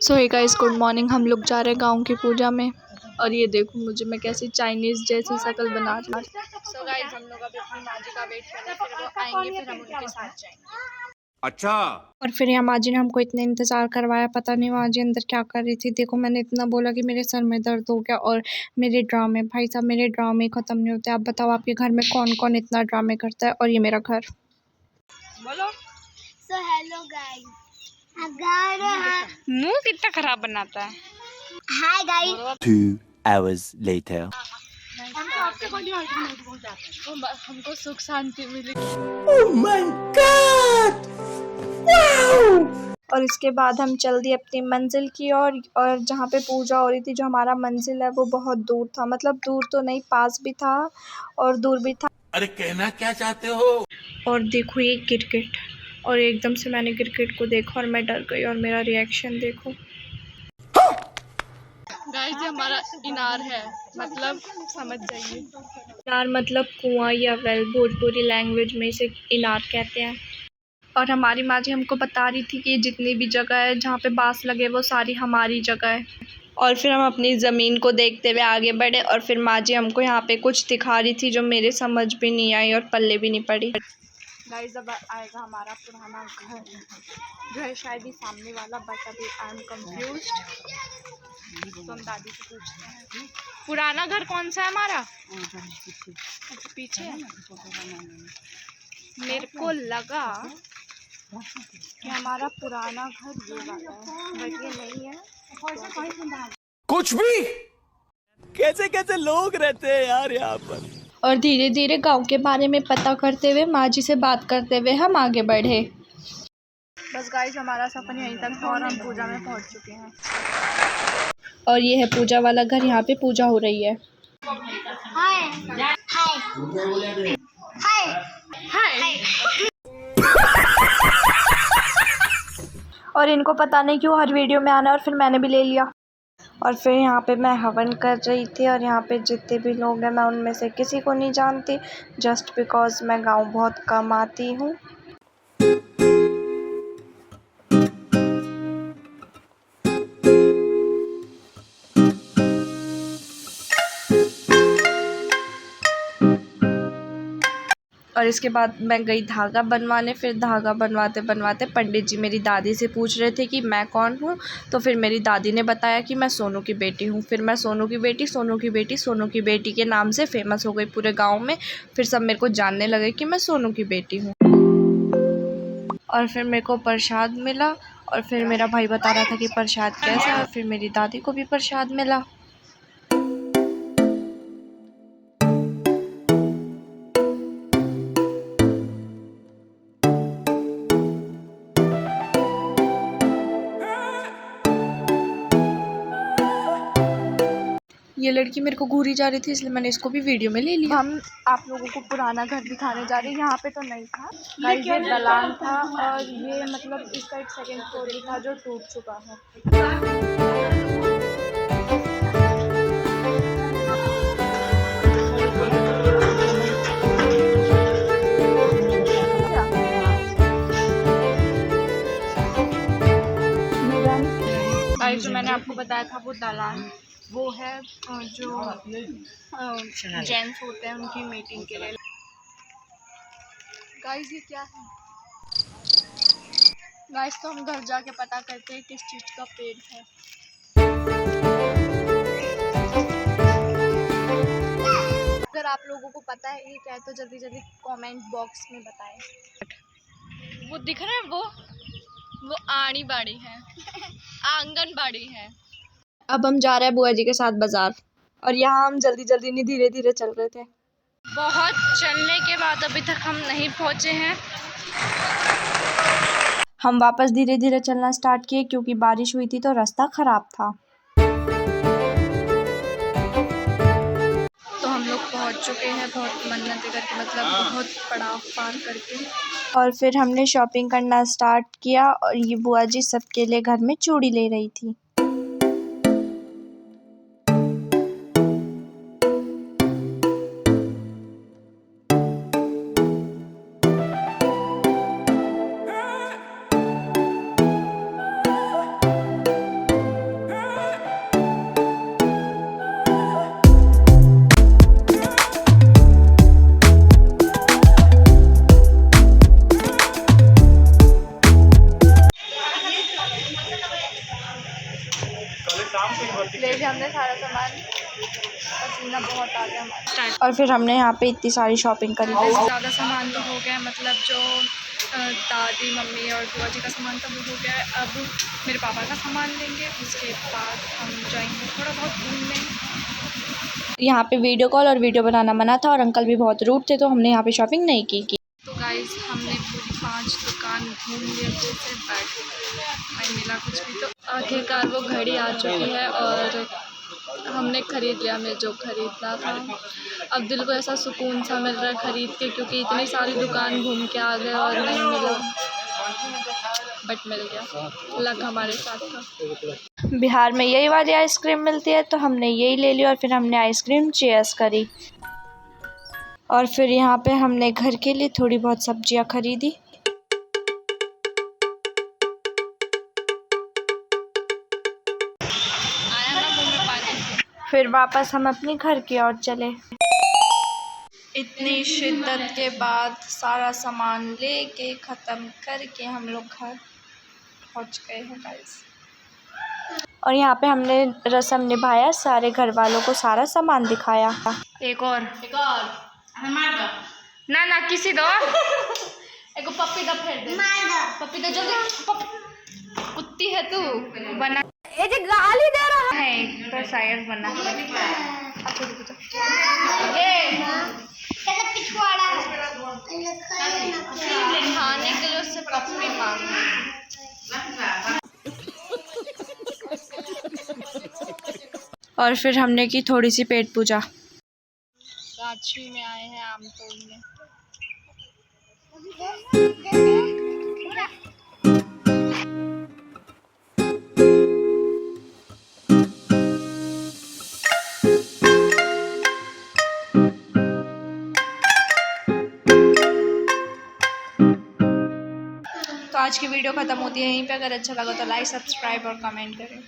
सो hey guys, good morning. हम लोग जा रहे हैं गांव की पूजा में। और ये देखो मुझे, मैं कैसी चाइनीज जैसी शक्ल बना रही हूँ। सो गाइस, हम लोग अभी अपनी माँ जी का वेट कर रहे हैं, फिर वो आएंगे, फिर हम उनके साथ जाएंगे। अच्छा। और फिर यहाँ माँ जी ने हमको इतने इंतजार करवाया, पता नहीं माँ जी अंदर क्या कर रही थी। देखो मैंने इतना बोला कि मेरे सर में दर्द हो गया। और मेरे ड्रामे, भाई साहब मेरे ड्रामे खत्म नहीं होते। आप बताओ आपके घर में कौन कौन इतना ड्रामे करता है। और ये मेरा घर। बोलो। सो हेलो गाइस, अगर मुंह कितना खराब बनाता है। Hi guys, 2 hours later. हमको सुख शांति मिली। Oh my God! Wow! और इसके बाद हम चल दिए अपनी मंजिल की ओर। और जहाँ पे पूजा हो रही थी, जो हमारा मंजिल है, वो बहुत दूर था। मतलब दूर तो नहीं, पास भी था और दूर भी था। अरे कहना क्या चाहते हो? और देखो ये क्रिकेट। और एकदम से मैंने क्रिकेट को देखा और मैं डर गई। और मेरा रिएक्शन देखो। गाइस, ये हमारा इनार है, मतलब समझ जाइए। इनार मतलब कुआं, या वेल भोजपुरी लैंग्वेज में इसे इनार कहते हैं। और हमारी माँ जी हमको बता रही थी कि जितनी भी जगह है जहाँ पे बांस लगे, वो सारी हमारी जगह है। और फिर हम अपनी ज़मीन को देखते हुए आगे बढ़े। और फिर माँ जी हमको यहाँ पे कुछ दिखा रही थी जो मेरे समझ भी नहीं आई और पल्ले भी नहीं पड़ी। गाइस, अब आएगा हमारा पुराना घर, जो है शायद ही सामने वाला, बट अभी आई एम कंफ्यूज्ड। तो हम दादी से पूछते हैं, पुराना घर कौन सा है हमारा? अच्छा, पीछे है। मेरे को लगा कि हमारा पुराना घर ये वाला है, बट ये नहीं है। कुछ भी? कैसे कैसे लोग रहते हैं यार यहाँ पर। और धीरे धीरे गांव के बारे में पता करते हुए, माँ जी से बात करते हुए हम आगे बढ़े। बस गाइस, हमारा सफर यहीं तक था और हम पूजा में पहुंच चुके हैं। और ये है पूजा वाला घर, यहाँ पे पूजा हो रही है। हाय हाय हाय। और इनको पता नहीं क्यों हर वीडियो में आना है, और फिर मैंने भी ले लिया। और फिर यहाँ पे मैं हवन कर रही थी। और यहाँ पे जितने भी लोग हैं, मैं उनमें से किसी को नहीं जानती, जस्ट बिकॉज मैं गाँव बहुत कम आती हूँ। और इसके बाद मैं गई धागा बनवाने। फिर धागा बनवाते बनवाते पंडित जी मेरी दादी से पूछ रहे थे कि मैं कौन हूँ। तो फिर मेरी दादी ने बताया कि मैं सोनू की बेटी हूँ। फिर मैं सोनू की बेटी, सोनू की बेटी, सोनू की बेटी के नाम से फेमस हो गई पूरे गांव में। फिर सब मेरे को जानने लगे कि मैं सोनू की बेटी हूँ। और फिर मेरे को प्रसाद मिला। और फिर मेरा भाई बता रहा था कि प्रसाद कैसा है। और फिर मेरी दादी को भी प्रसाद मिला। ये लड़की मेरे को घूरी जा रही थी, इसलिए मैंने इसको भी वीडियो में ले लिया। हम आप लोगों को पुराना घर दिखाने जा रहे हैं। यहाँ पे तो नहीं था, ये दलान था। और ये मतलब इसका एक सेकंड फ्लोर था जो टूट चुका है। गाइस, जो मैंने आपको बताया था वो दलान, वो है जो जेंट्स होते हैं उनकी मीटिंग के लिए। गाइस, ये क्या है? गाइस, तो हम घर जाके पता करते हैं किस चीज़ का पेड़ है। अगर आप लोगों को पता है ये क्या है, तो जल्दी जल्दी कमेंट बॉक्स में बताएं। वो दिख रहा है, वो आड़ी बाड़ी है, आंगनबाड़ी है। अब हम जा रहे हैं बुआ जी के साथ बाजार। और यहाँ हम जल्दी जल्दी नहीं, धीरे धीरे चल रहे थे। बहुत चलने के बाद अभी तक हम नहीं पहुँचे हैं। हम वापस धीरे धीरे चलना स्टार्ट किए, क्योंकि बारिश हुई थी तो रास्ता ख़राब था। तो हम लोग पहुँच चुके हैं, बहुत मन्नतें करके, मतलब बहुत पड़ाव पार करके। और फिर हमने शॉपिंग करना स्टार्ट किया। और ये बुआ जी सबके लिए घर में चूड़ी ले रही थी। हमने सारा सामान, पसीना बहुत आ गया हमारा। और फिर हमने यहाँ पे इतनी सारी शॉपिंग करी। ज़्यादा सामान तो हो गया, मतलब जो दादी मम्मी और बुआ जी का सामान था वो हो गया है। अब मेरे पापा का सामान लेंगे, उसके बाद हम जाएंगे थोड़ा बहुत घूमने। यहाँ पे वीडियो कॉल और वीडियो बनाना मना था और अंकल भी बहुत रूड थे, तो हमने यहाँ पे शॉपिंग नहीं की। तो गाइस हमने पूरी 5 दुकान घूम लिए, जैसे बैठ नहीं मिला कुछ भी। तो आखिरकार वो घड़ी आ चुकी है और हमने ख़रीद लिया हमें जो ख़रीदना था। अब दिल को ऐसा सुकून सा मिल रहा है ख़रीद के, क्योंकि इतनी सारी दुकान घूम के आ गए और नहीं मिला, बट मिल गया, लक हमारे साथ था। बिहार में यही वाली आइसक्रीम मिलती है, तो हमने यही ले ली और फिर हमने आइसक्रीम चेयर्स करी। और फिर यहाँ पे हमने घर के लिए थोड़ी बहुत सब्जियाँ खरीदी। फिर वापस हम अपने घर की ओर चले। इतनी शिद्दत के बाद सारा सामान लेके ख़त्म करके हम लोग घर पहुँच गए हैं गाइस। और यहाँ पे हमने रस्म निभाया, सारे घर वालों को सारा सामान दिखाया। एक और ना किसी दो एक पप्पी दो, फेर दे पप्पी दो जल्दी, कुत्ती है तू बना, ये जो गाली दे रहा है तो शायद बना। खाने के लिए उससे पप्पी मांगना। और फिर हमने की थोड़ी सी पेट पूजा। गाछी में आए हैं आम तोड़ने। तो आज की वीडियो ख़त्म होती है यहीं पे। अगर अच्छा लगा तो लाइक, सब्सक्राइब और कमेंट करें।